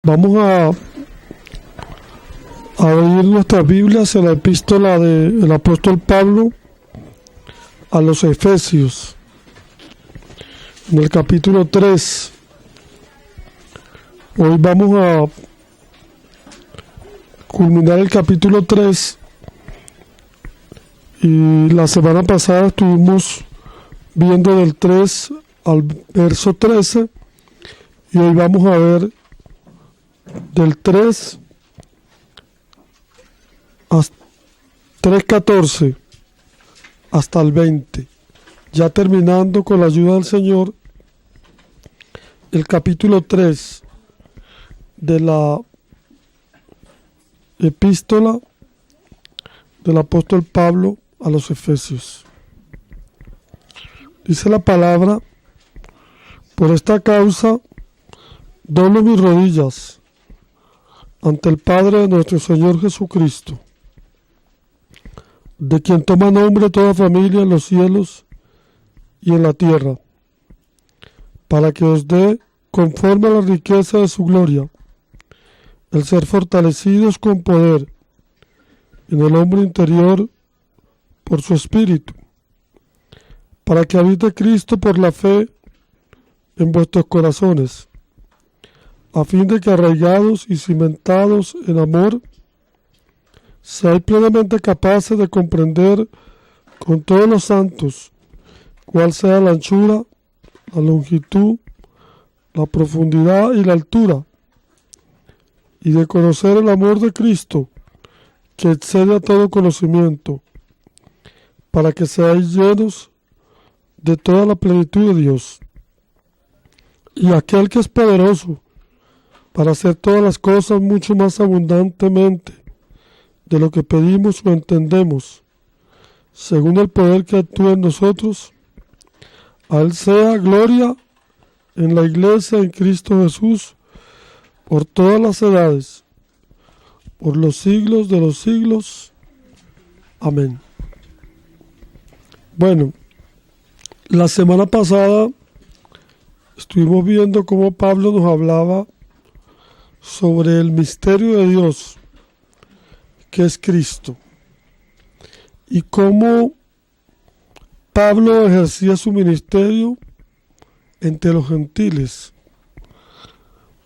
Vamos a abrir nuestras Biblias en la epístola del apóstol Pablo a los Efesios, en el capítulo 3. Hoy vamos a culminar el capítulo 3 y la semana pasada estuvimos viendo del 3 al verso 13 y hoy vamos a ver del 3 hasta 3:14 hasta el 20, ya terminando con la ayuda del Señor el capítulo 3 de la epístola del apóstol Pablo a los Efesios. Dice la palabra: por esta causa doblo mis rodillas ante el Padre de nuestro Señor Jesucristo, de quien toma nombre toda familia en los cielos y en la tierra, para que os dé, conforme a la riqueza de su gloria, el ser fortalecidos con poder en el hombre interior por su Espíritu, para que habite Cristo por la fe en vuestros corazones, a fin de que, arraigados y cimentados en amor, seáis plenamente capaces de comprender con todos los santos cuál sea la anchura, la longitud, la profundidad y la altura, y de conocer el amor de Cristo, que excede a todo conocimiento, para que seáis llenos de toda la plenitud de Dios. Y aquel que es poderoso para hacer todas las cosas mucho más abundantemente de lo que pedimos o entendemos, según el poder que actúa en nosotros, a Él sea gloria en la Iglesia en Cristo Jesús, por todas las edades, por los siglos de los siglos. Amén. Bueno, la semana pasada estuvimos viendo cómo Pablo nos hablaba sobre el misterio de Dios, que es Cristo, y cómo Pablo ejercía su ministerio entre los gentiles,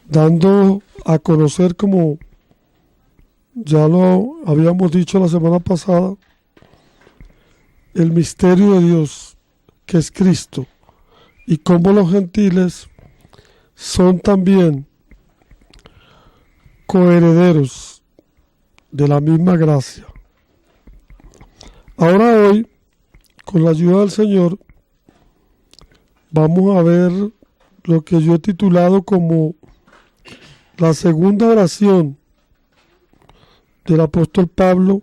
dando a conocer, como ya lo habíamos dicho la semana pasada, el misterio de Dios, que es Cristo, y cómo los gentiles son también coherederos de la misma gracia. Ahora hoy, con la ayuda del Señor, vamos a ver lo que yo he titulado como la segunda oración del apóstol Pablo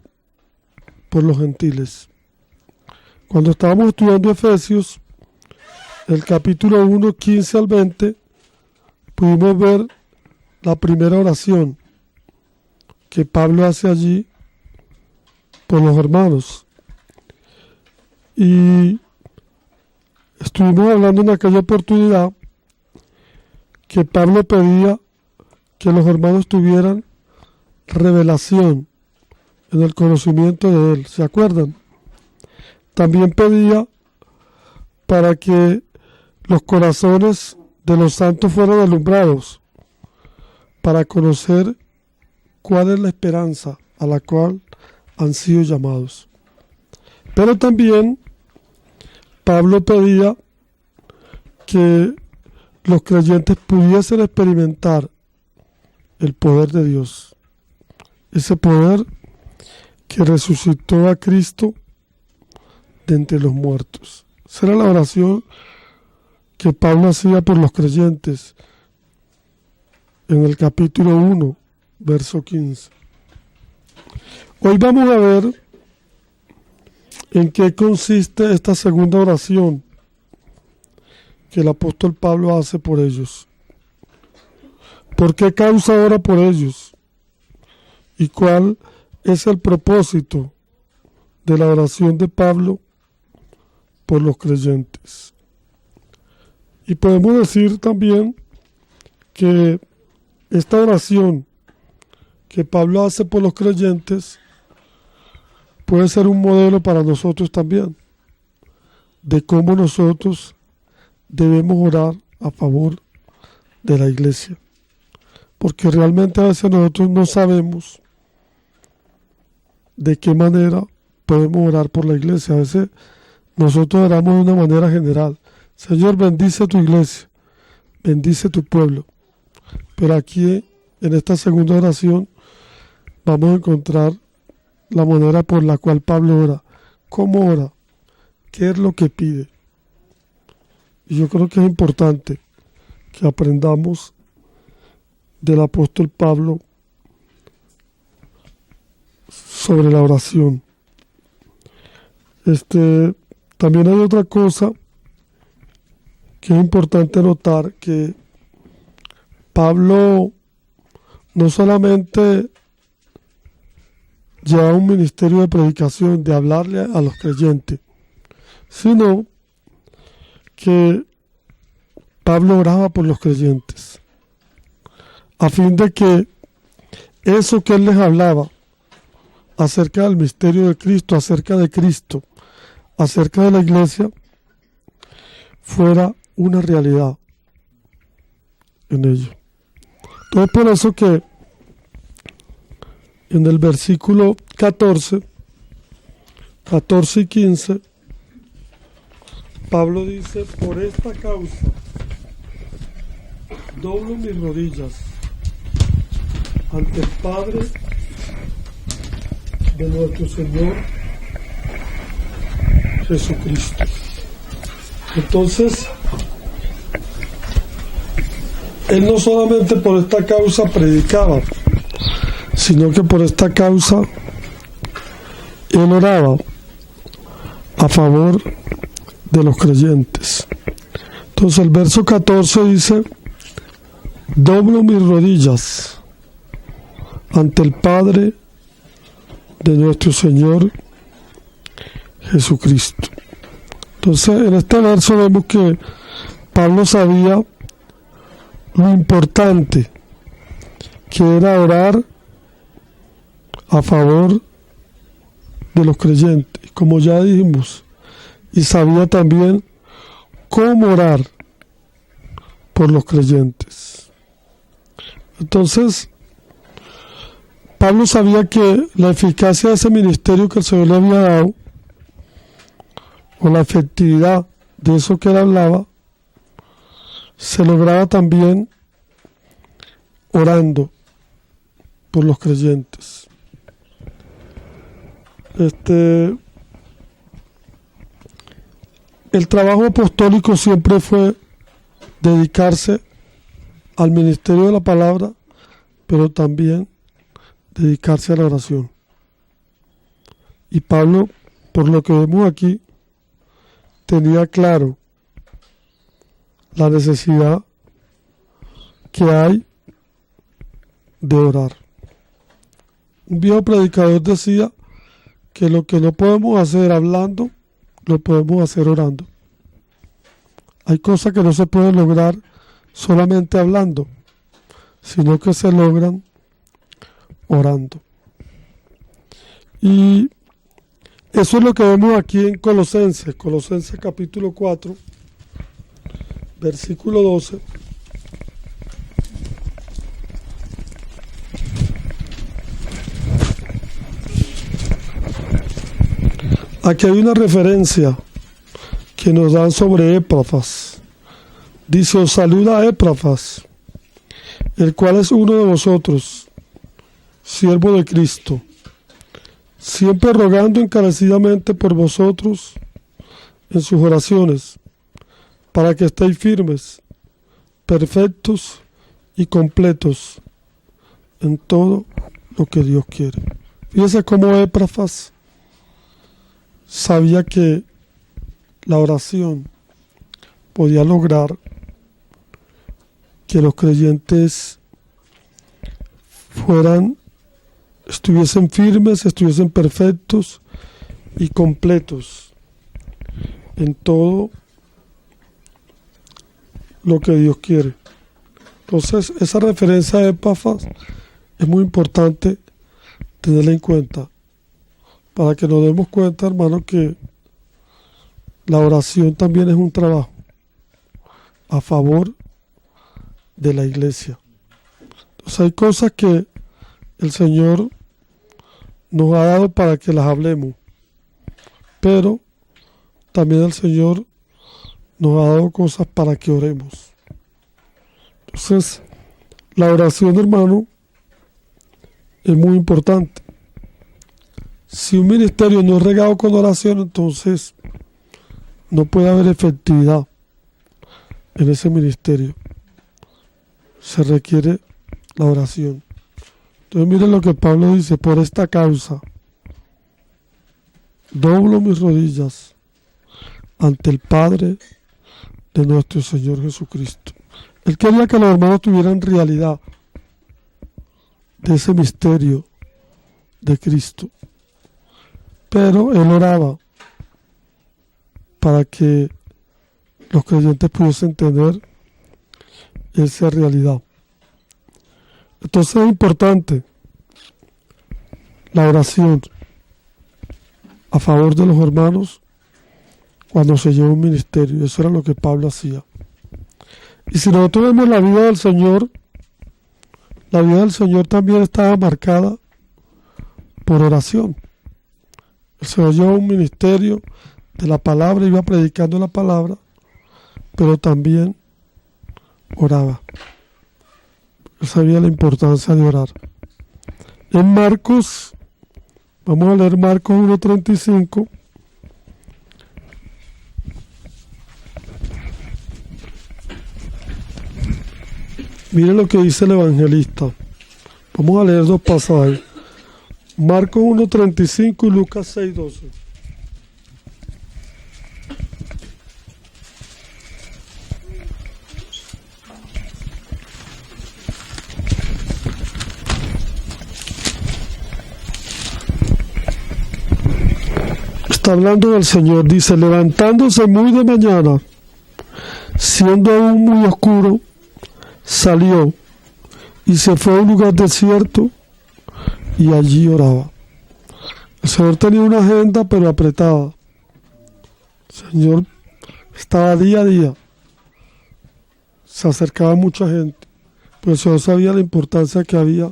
por los gentiles. Cuando estábamos estudiando Efesios, el capítulo 1, 15 al 20, pudimos ver la primera oración que Pablo hace allí por los hermanos. Y estuvimos hablando en aquella oportunidad que Pablo pedía que los hermanos tuvieran revelación en el conocimiento de Él. ¿Se acuerdan? También pedía para que los corazones de los santos fueran alumbrados, para conocer cuál es la esperanza a la cual han sido llamados. Pero también Pablo pedía que los creyentes pudiesen experimentar el poder de Dios, ese poder que resucitó a Cristo de entre los muertos. Esa era la oración que Pablo hacía por los creyentes en el capítulo 1, verso 15. Hoy vamos a ver en qué consiste esta segunda oración que el apóstol Pablo hace por ellos. ¿Por qué causa ora por ellos? ¿Y cuál es el propósito de la oración de Pablo por los creyentes? Y podemos decir también que esta oración que Pablo hace por los creyentes puede ser un modelo para nosotros también, de cómo nosotros debemos orar a favor de la iglesia. Porque realmente a veces nosotros no sabemos de qué manera podemos orar por la iglesia. A veces nosotros oramos de una manera general. Señor, bendice tu iglesia, bendice tu pueblo. Pero aquí, en esta segunda oración, vamos a encontrar la manera por la cual Pablo ora. ¿Cómo ora? ¿Qué es lo que pide? Y yo creo que es importante que aprendamos del apóstol Pablo sobre la oración. También hay otra cosa que es importante notar, que Pablo no solamente lleva un ministerio de predicación, de hablarle a los creyentes, sino que Pablo oraba por los creyentes, a fin de que eso que él les hablaba acerca del misterio de Cristo, acerca de Cristo, acerca de la iglesia, fuera una realidad en ellos. Entonces, por eso que en el versículo 14 y 15, Pablo dice: por esta causa doblo mis rodillas ante el Padre de nuestro Señor Jesucristo. Entonces, él no solamente por esta causa predicaba, sino que por esta causa él oraba a favor de los creyentes. Entonces el verso 14 dice: doblo mis rodillas ante el Padre de nuestro Señor Jesucristo. Entonces, en este verso vemos que Pablo sabía lo importante que era orar a favor de los creyentes, como ya dijimos, y sabía también cómo orar por los creyentes. Entonces, Pablo sabía que la eficacia de ese ministerio que el Señor le había dado, o la efectividad de eso que él hablaba, se lograba también orando por los creyentes. El trabajo apostólico siempre fue dedicarse al ministerio de la palabra, pero también dedicarse a la oración. Y Pablo, por lo que vemos aquí, tenía claro la necesidad que hay de orar. Un viejo predicador decía que lo que no podemos hacer hablando, lo podemos hacer orando. Hay cosas que no se pueden lograr solamente hablando, sino que se logran orando. Y eso es lo que vemos aquí en Colosenses capítulo 4, versículo 12. Aquí hay una referencia que nos dan sobre Epafras. Dice: os saluda Epafras, el cual es uno de vosotros, siervo de Cristo, siempre rogando encarecidamente por vosotros en sus oraciones, para que estéis firmes, perfectos y completos en todo lo que Dios quiere. Fíjese cómo Epafras sabía que la oración podía lograr que los creyentes estuviesen firmes, estuviesen perfectos y completos en todo lo que Dios quiere. Entonces, esa referencia a Epafras es muy importante tenerla en cuenta para que nos demos cuenta, hermano, que la oración también es un trabajo a favor de la iglesia. Entonces, hay cosas que el Señor nos ha dado para que las hablemos, pero también el Señor nos ha dado cosas para que oremos. Entonces, la oración, hermano, es muy importante. Si un ministerio no es regado con oración, entonces no puede haber efectividad en ese ministerio. Se requiere la oración. Entonces miren lo que Pablo dice: por esta causa doblo mis rodillas ante el Padre de nuestro Señor Jesucristo. Él quería que los hermanos tuvieran realidad de ese misterio de Cristo, pero él oraba para que los creyentes pudiesen tener esa realidad. Entonces es importante la oración a favor de los hermanos cuando se lleva un ministerio. Eso era lo que Pablo hacía. Y si nosotros vemos la vida del Señor también estaba marcada por oración. El Señor llevaba un ministerio de la palabra, iba predicando la palabra, pero también oraba. Él sabía la importancia de orar. En Marcos, vamos a leer Marcos 1:35. Miren lo que dice el evangelista. Vamos a leer dos pasajes. Marcos 1:35 y Lucas 6:12. Está hablando del Señor. Dice: levantándose muy de mañana, siendo aún muy oscuro, salió y se fue a un lugar desierto y allí oraba. El Señor tenía una agenda, pero apretada. El Señor estaba día a día. Se acercaba mucha gente, pero el Señor sabía la importancia que había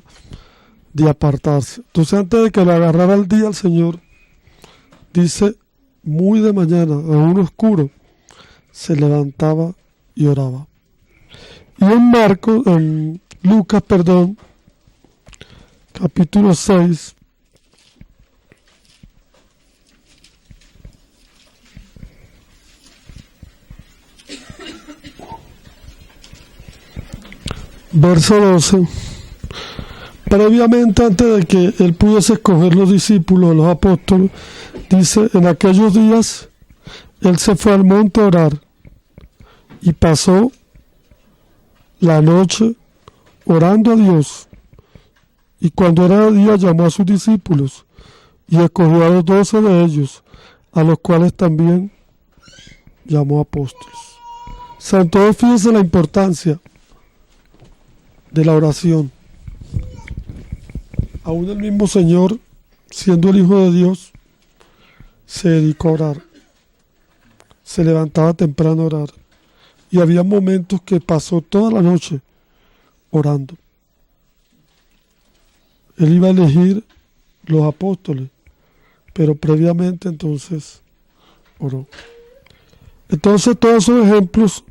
de apartarse. Entonces, antes de que le agarrara el día, el Señor dice: muy de mañana, aún oscuro, se levantaba y oraba. Y en Lucas, capítulo 6, verso 12, previamente, antes de que él pudiese escoger los discípulos, los apóstoles, dice: en aquellos días él se fue al monte a orar y pasó la noche orando a Dios. Y cuando era día, llamó a sus discípulos y escogió a los 12 de ellos, a los cuales también llamó apóstoles. O sea, entonces fíjense la importancia de la oración. Aún el mismo Señor, siendo el Hijo de Dios, se dedicó a orar. Se levantaba temprano a orar. Y había momentos que pasó toda la noche orando. Él iba a elegir los apóstoles, pero previamente entonces oró. Entonces todos esos ejemplos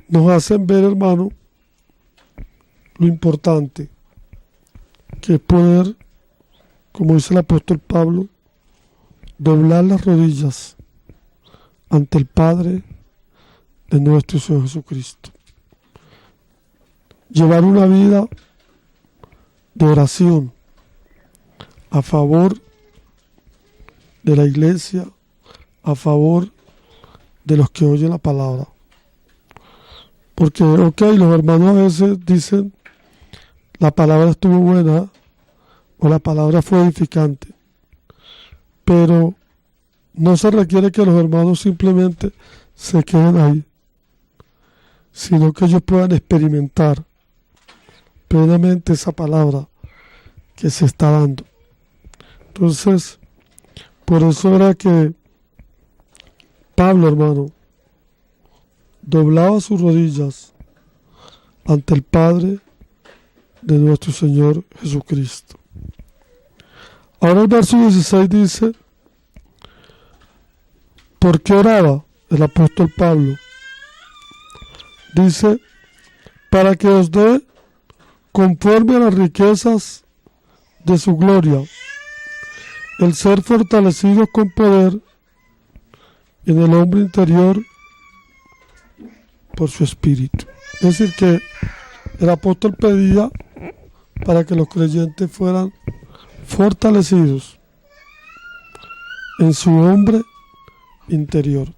nos hacen ver, hermano, lo importante que es poder, como dice el apóstol Pablo, doblar las rodillas ante el Padre de nuestro Señor Jesucristo. Llevar una vida de oración a favor de la iglesia, a favor de los que oyen la palabra. Porque, los hermanos a veces dicen: la palabra estuvo buena o la palabra fue edificante. Pero no se requiere que los hermanos simplemente se queden ahí, sino que ellos puedan experimentar plenamente esa palabra que se está dando. Entonces, por eso era que Pablo, hermano, doblaba sus rodillas ante el Padre de nuestro Señor Jesucristo. Ahora el verso 16 dice, ¿por qué oraba el apóstol Pablo? Dice, para que os dé conforme a las riquezas de su gloria, el ser fortalecidos con poder en el hombre interior por su espíritu. Es decir, que el apóstol pedía para que los creyentes fueran fortalecidos en su hombre interior.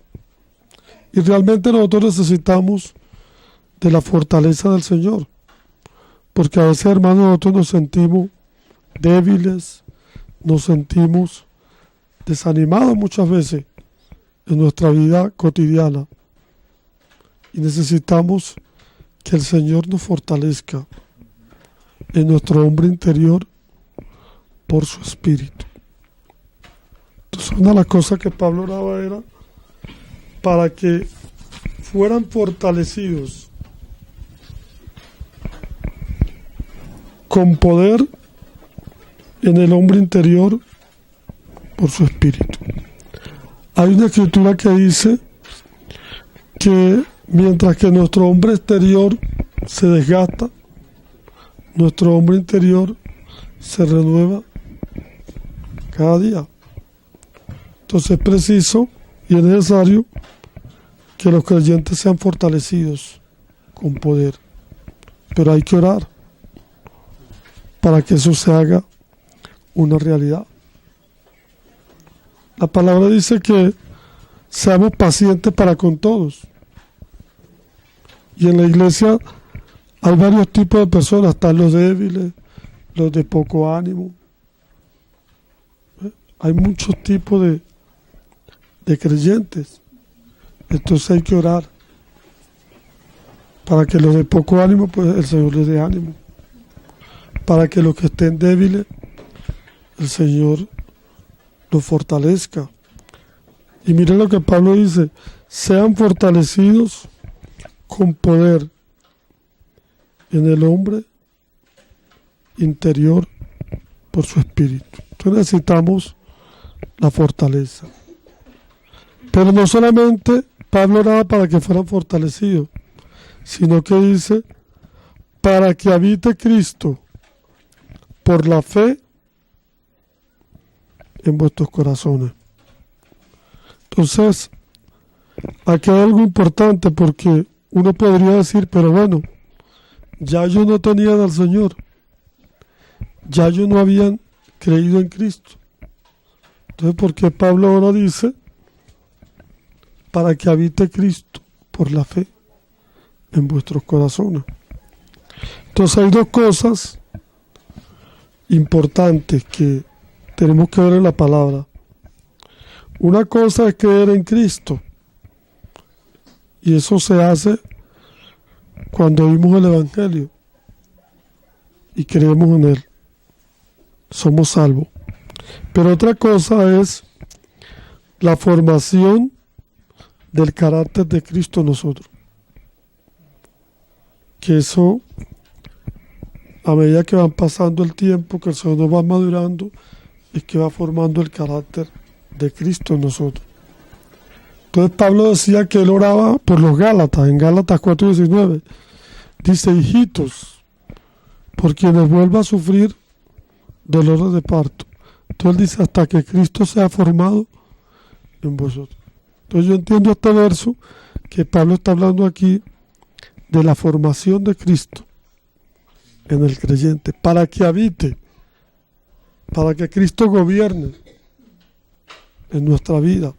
Y realmente nosotros necesitamos de la fortaleza del Señor, porque a veces, hermanos, nosotros nos sentimos débiles, nos sentimos desanimados muchas veces en nuestra vida cotidiana, y necesitamos que el Señor nos fortalezca en nuestro hombre interior por su espíritu. Entonces, una de las cosas que Pablo oraba era para que fueran fortalecidos con poder en el hombre interior por su espíritu. Hay una escritura que dice que mientras que nuestro hombre exterior se desgasta, nuestro hombre interior se renueva cada día. Entonces es preciso y es necesario que los creyentes sean fortalecidos con poder. Pero hay que orar para que eso se haga una realidad. La palabra dice que seamos pacientes para con todos. Y en la iglesia hay varios tipos de personas. Están los débiles, los de poco ánimo. Hay muchos tipos de creyentes. Entonces hay que orar para que los de poco ánimo, pues el Señor les dé ánimo. Para que los que estén débiles, el Señor los fortalezca. Y miren lo que Pablo dice: sean fortalecidos con poder en el hombre interior por su espíritu. Entonces necesitamos la fortaleza. Pero no solamente Pablo oraba para que fueran fortalecidos, sino que dice, para que habite Cristo por la fe en vuestros corazones. Entonces, aquí hay algo importante, porque uno podría decir, pero bueno, ya yo no tenía al Señor, ya yo no habían creído en Cristo. Entonces, ¿por qué Pablo ahora dice, para que habite Cristo por la fe en vuestros corazones? Entonces hay dos cosas importantes que tenemos que ver en la palabra. Una cosa es creer en Cristo, y eso se hace cuando oímos el Evangelio y creemos en Él. Somos salvos. Pero otra cosa es la formación del carácter de Cristo en nosotros. Que eso, a medida que van pasando el tiempo, que el Señor nos va madurando, es que va formando el carácter de Cristo en nosotros. Entonces Pablo decía que él oraba por los Gálatas, en Gálatas 4:19. Dice, hijitos, por quienes vuelva a sufrir dolores de parto. Entonces él dice, hasta que Cristo sea formado en vosotros. Entonces yo entiendo este verso que Pablo está hablando aquí de la formación de Cristo en el creyente, para que habite, para que Cristo gobierne en nuestra vida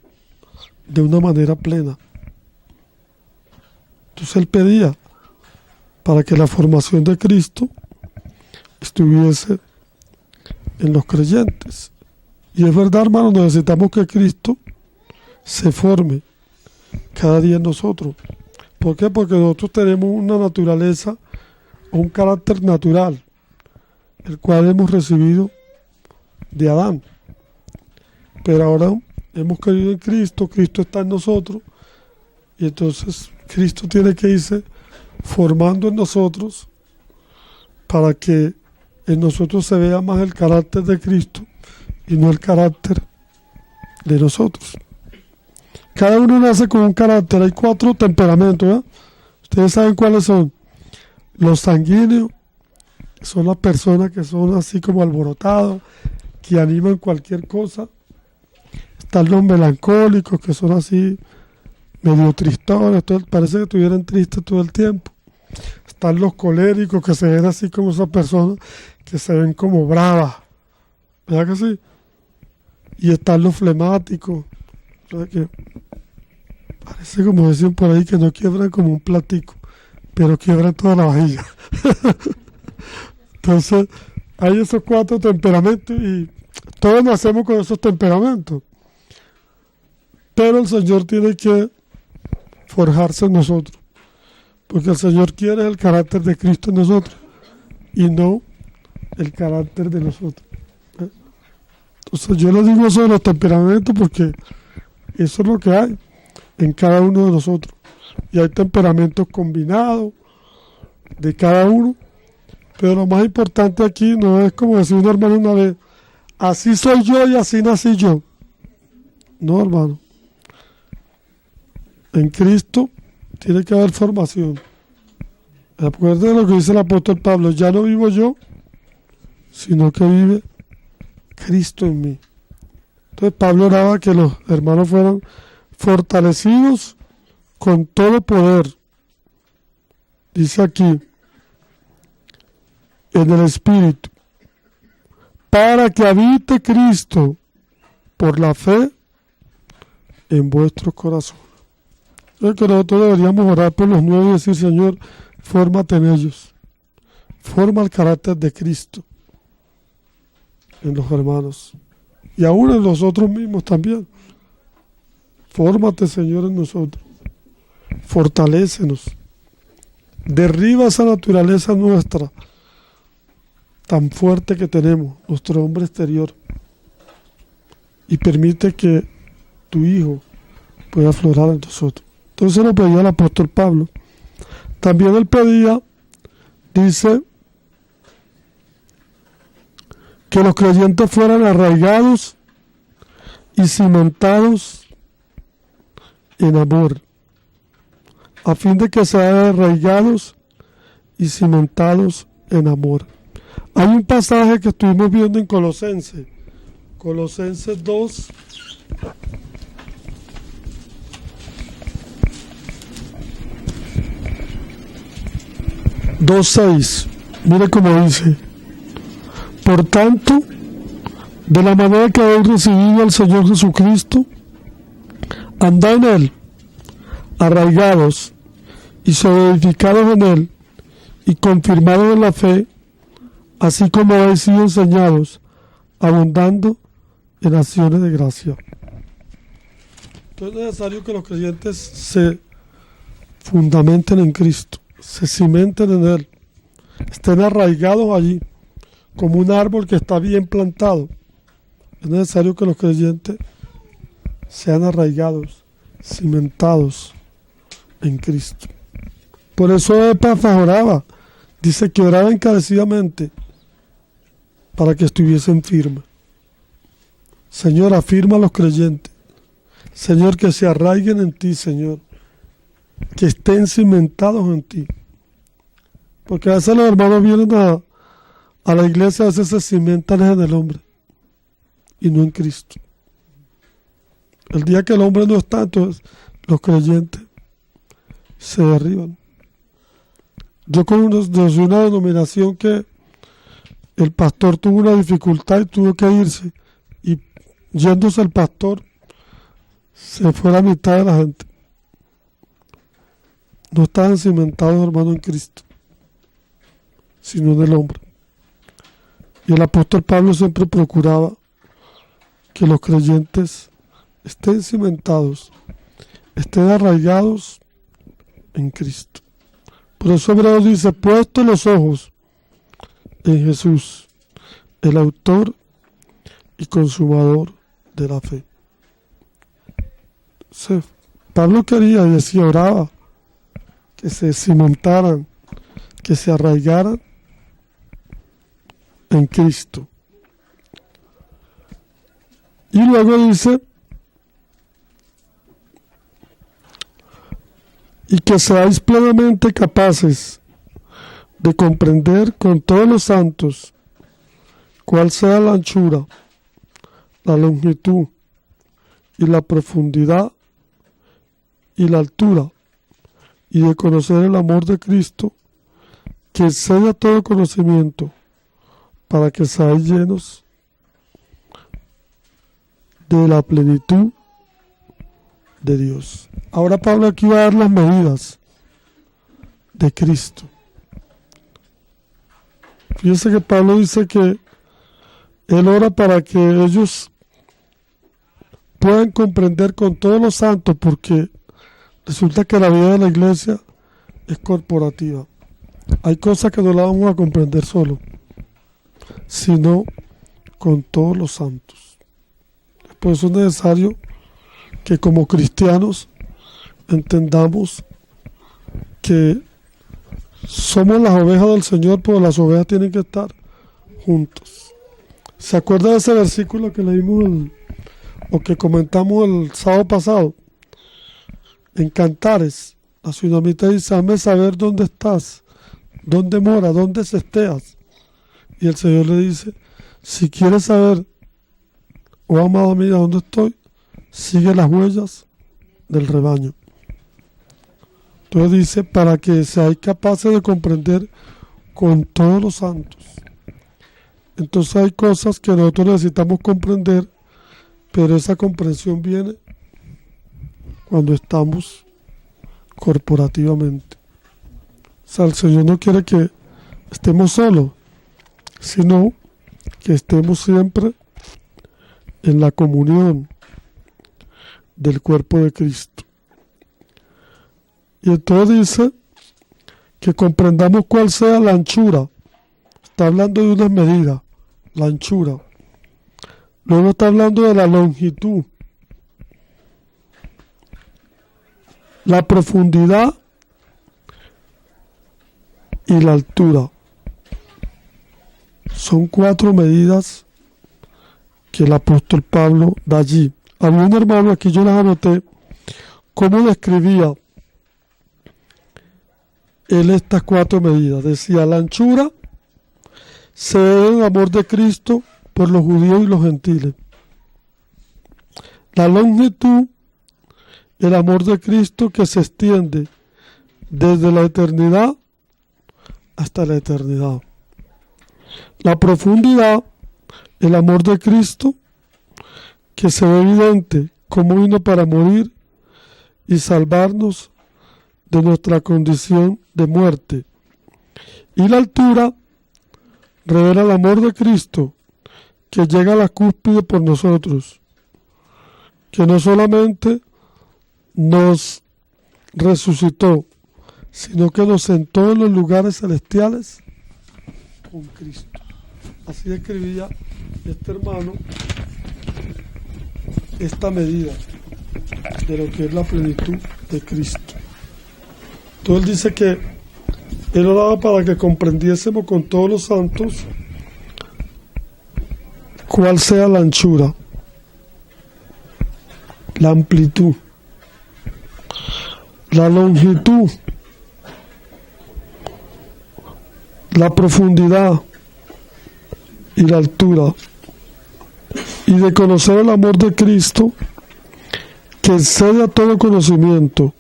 de una manera plena. Entonces él pedía para que la formación de Cristo estuviese en los creyentes. Y es verdad, hermano, necesitamos que Cristo se forme cada día en nosotros. ¿Por qué? Porque nosotros tenemos una naturaleza un carácter natural, el cual hemos recibido de Adán. Pero ahora hemos creído en Cristo, Cristo está en nosotros, y entonces Cristo tiene que irse formando en nosotros para que en nosotros se vea más el carácter de Cristo y no el carácter de nosotros. Cada uno nace con un carácter. Hay 4 temperamentos, ¿verdad? Ustedes saben cuáles son. Los sanguíneos son las personas que son así como alborotados, que animan cualquier cosa. Están los melancólicos, que son así medio tristones, parece que estuvieran tristes todo el tiempo. Están los coléricos, que se ven así como esas personas que se ven como bravas, ¿verdad que sí? Y están los flemáticos, ¿verdad? Que parece, como decían por ahí, que no quiebran como un platico, pero quiebran toda la vajilla. Entonces hay esos 4 temperamentos y todos nacemos con esos temperamentos, pero el Señor tiene que forjarse en nosotros, porque el Señor quiere el carácter de Cristo en nosotros y no el carácter de nosotros. Entonces yo les digo eso de los temperamentos porque eso es lo que hay en cada uno de nosotros, y hay temperamentos combinados de cada uno, pero lo más importante aquí no es como decía un hermano una vez, así soy yo y así nací yo. No, hermano, en Cristo tiene que haber formación. Acuérdense de lo que dice el apóstol Pablo, ya no vivo yo, sino que vive Cristo en mí. Entonces Pablo oraba que los hermanos fueran fortalecidos con todo poder. Dice aquí, en el Espíritu, para que habite Cristo por la fe en vuestros corazones. Creo que nosotros deberíamos orar por los nuevos y decir, Señor, fórmate en ellos. Forma el carácter de Cristo en los hermanos. Y aún en nosotros mismos también. Fórmate, Señor, en nosotros. Fortalécenos. Derriba esa naturaleza nuestra tan fuerte que tenemos, nuestro hombre exterior. Y permite que tu Hijo pueda aflorar en nosotros. Entonces lo pedía el apóstol Pablo. También él pedía, dice, que los creyentes fueran arraigados y cimentados en amor, a fin de que sean arraigados y cimentados en amor. Hay un pasaje que estuvimos viendo en Colosenses 2, mire cómo dice: por tanto, de la manera que habéis recibido al Señor Jesucristo, andad en Él, arraigados y solidificados en Él, y confirmados en la fe, así como habéis sido enseñados, abundando en acciones de gracia. Entonces es necesario que los creyentes se fundamenten en Cristo, se cimenten en Él, estén arraigados allí, como un árbol que está bien plantado. Es necesario que los creyentes sean arraigados, cimentados en Cristo. Por eso Epafras oraba, dice que oraba encarecidamente para que estuviesen firmes. Señor, afirma a los creyentes. Señor, que se arraiguen en ti, Señor, que estén cimentados en ti. Porque a veces los hermanos vienen a la iglesia, a veces se cimentan en el hombre y no en Cristo. El día que el hombre no está, entonces los creyentes se derriban. Yo soy una denominación que el pastor tuvo una dificultad y tuvo que irse, y yéndose el pastor se fue la mitad de la gente. No estaban cimentados, hermano, en Cristo, sino en el hombre. Y el apóstol Pablo siempre procuraba que los creyentes estén cimentados, estén arraigados en Cristo. Por eso Hebreos dice, puesto los ojos en Jesús, el autor y consumador de la fe. Pablo quería y decía, oraba, que se cimentaran, que se arraigaran en Cristo. Y luego dice, y que seáis plenamente capaces de comprender con todos los santos cuál sea la anchura, la longitud y la profundidad y la altura, y de conocer el amor de Cristo, que excede todo conocimiento, para que seáis llenos de la plenitud de Dios. Ahora Pablo aquí va a dar las medidas de Cristo. Fíjense que Pablo dice que él ora para que ellos puedan comprender con todos los santos, porque resulta que la vida de la iglesia es corporativa. Hay cosas que no las vamos a comprender solo, sino con todos los santos. Por eso es necesario que como cristianos entendamos que somos las ovejas del Señor, pero las ovejas tienen que estar juntos. ¿Se acuerda de ese versículo que leímos o que comentamos el sábado pasado? En Cantares, la tsunamita dice, hazme saber dónde estás, dónde mora, dónde esteas. Y el Señor le dice, si quieres saber, oh amada mía, dónde estoy, sigue las huellas del rebaño. Entonces dice, para que seáis capaces de comprender con todos los santos. Entonces hay cosas que nosotros necesitamos comprender, pero esa comprensión viene cuando estamos corporativamente. O sea, el Señor no quiere que estemos solos, sino que estemos siempre en la comunión del cuerpo de Cristo. Y entonces dice que comprendamos cuál sea la anchura. Está hablando de una medida, la anchura. Luego está hablando de la longitud, la profundidad y la altura. Son 4 medidas que el apóstol Pablo da allí. Había un hermano, aquí yo las anoté, cómo describía él estas 4 medidas. Decía, la anchura se ve en el amor de Cristo por los judíos y los gentiles. La longitud, el amor de Cristo que se extiende desde la eternidad hasta la eternidad. La profundidad, el amor de Cristo que se ve evidente como vino para morir y salvarnos de nuestra condición de muerte. Y la altura revela el amor de Cristo que llega a la cúspide por nosotros, que no solamente nos resucitó, sino que nos sentó en los lugares celestiales con Cristo. Así escribía este hermano esta medida de lo que es la plenitud de Cristo. Entonces él dice que él oraba para que comprendiésemos con todos los santos cuál sea la anchura, la amplitud, la longitud, la profundidad y la altura, y de conocer el amor de Cristo que excede a todo conocimiento,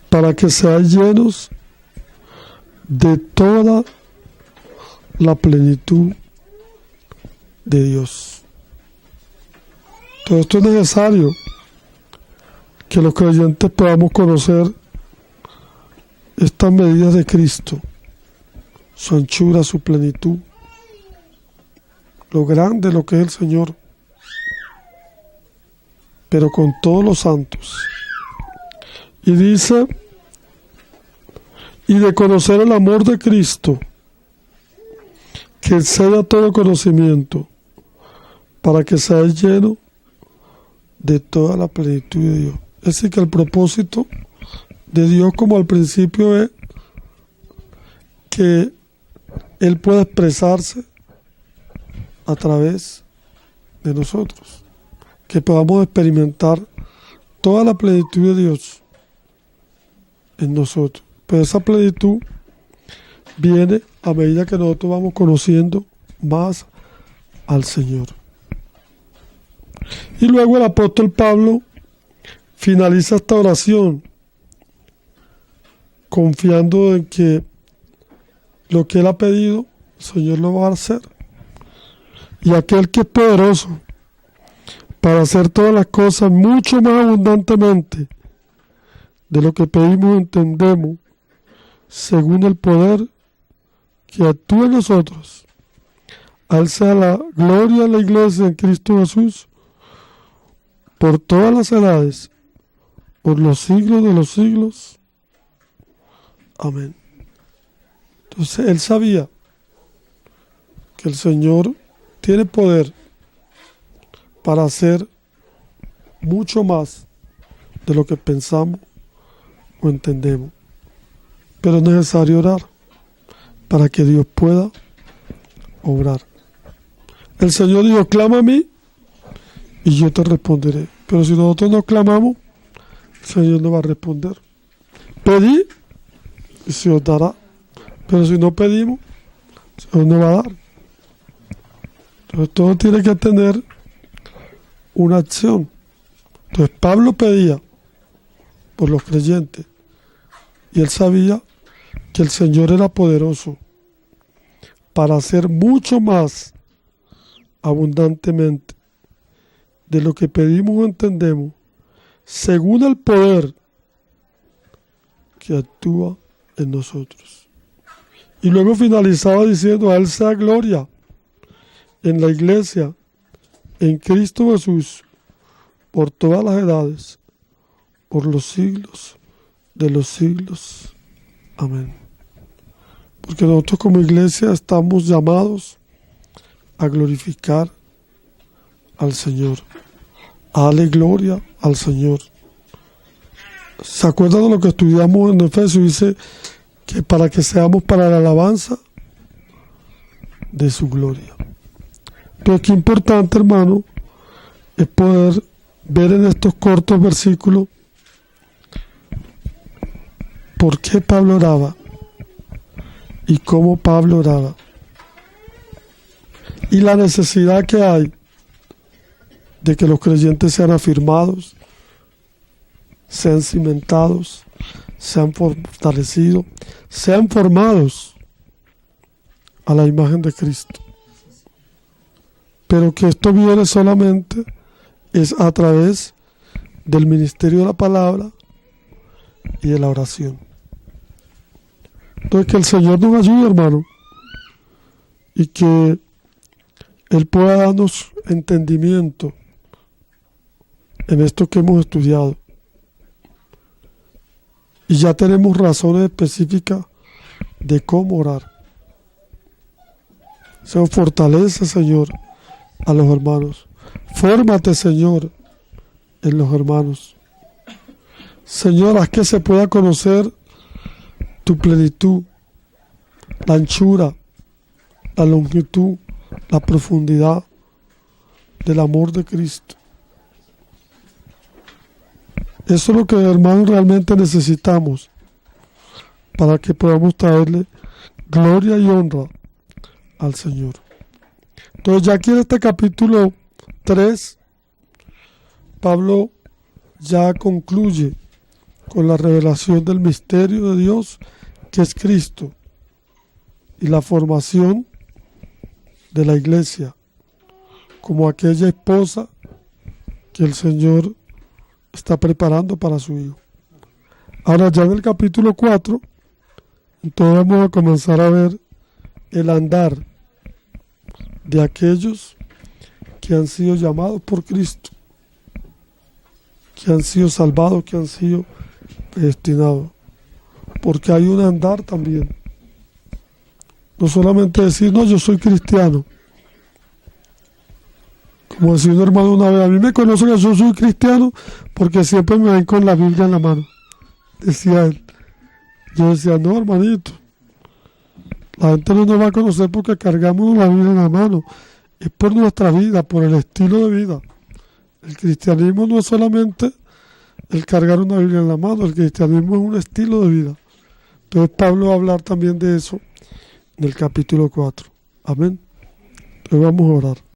para que seáis llenos de toda la plenitud de Dios. Todo esto es necesario, que los creyentes podamos conocer estas medidas de Cristo, su anchura, su plenitud, lo grande lo que es el Señor, pero con todos los santos. Y dice y de conocer el amor de Cristo, que excede a todo conocimiento, para que seáis lleno de toda la plenitud de Dios. Es decir, que el propósito de Dios, como al principio, es que Él pueda expresarse a través de nosotros, que podamos experimentar toda la plenitud de Dios en nosotros. Pero esa plenitud viene a medida que nosotros vamos conociendo más al Señor. Y luego el apóstol Pablo finaliza esta oración confiando en que lo que él ha pedido, el Señor lo va a hacer. Y aquel que es poderoso para hacer todas las cosas mucho más abundantemente de lo que pedimos o entendemos, según el poder que actúa en nosotros. A Él sea la gloria de la iglesia en Cristo Jesús, por todas las edades, por los siglos de los siglos. Amén. Entonces él sabía que el Señor tiene poder para hacer mucho más de lo que pensamos o entendemos. Pero es necesario orar para que Dios pueda obrar. El Señor dijo, clama a mí y yo te responderé. Pero si nosotros no clamamos, el Señor no va a responder. Pedí y se os dará. Pero si no pedimos, el Señor no va a dar. Entonces todo tiene que tener una acción. Entonces Pablo pedía por los creyentes y él sabía que el Señor era poderoso para hacer mucho más abundantemente de lo que pedimos o entendemos, según el poder que actúa en nosotros. Y luego finalizaba diciendo, a Él sea gloria en la iglesia, en Cristo Jesús, por todas las edades, por los siglos de los siglos. Amén. Porque nosotros como iglesia estamos llamados a glorificar al Señor, a darle gloria al Señor. ¿Se acuerdan de lo que estudiamos en Efesios? Dice que para que seamos para la alabanza de su gloria. Pero qué importante, hermano, es poder ver en estos cortos versículos por qué Pablo oraba y cómo Pablo oraba y la necesidad que hay de que los creyentes sean afirmados, sean cimentados, sean fortalecidos, sean formados a la imagen de Cristo. Pero que esto viene solamente es a través del ministerio de la palabra y de la oración. Entonces que el Señor nos ayude, hermano, y que Él pueda darnos entendimiento en esto que hemos estudiado. Y ya tenemos razones específicas de cómo orar. Señor, fortalece, Señor, a los hermanos. Fórmate, Señor, en los hermanos. Señor, haz que se pueda conocer tu plenitud, la anchura, la longitud, la profundidad del amor de Cristo. Eso es lo que, hermanos, realmente necesitamos para que podamos traerle gloria y honra al Señor. Entonces, ya aquí en este capítulo 3, Pablo ya concluye con la revelación del misterio de Dios, que es Cristo, y la formación de la iglesia como aquella esposa que el Señor está preparando para su hijo. Ahora ya en el capítulo 4, entonces vamos a comenzar a ver el andar de aquellos que han sido llamados por Cristo, que han sido salvados, que han sido predestinados. porque hay un andar también. No solamente decir, no, yo soy cristiano. Como decía un hermano una vez, a mí me conocen que yo soy cristiano porque siempre me ven con la Biblia en la mano, decía él. Yo decía, no, hermanito, la gente no nos va a conocer porque cargamos la Biblia en la mano. Es por nuestra vida, por el estilo de vida. El cristianismo no es solamente el cargar una Biblia en la mano, el cristianismo es un estilo de vida. Entonces Pablo va a hablar también de eso en el capítulo 4. Amén. Entonces vamos a orar.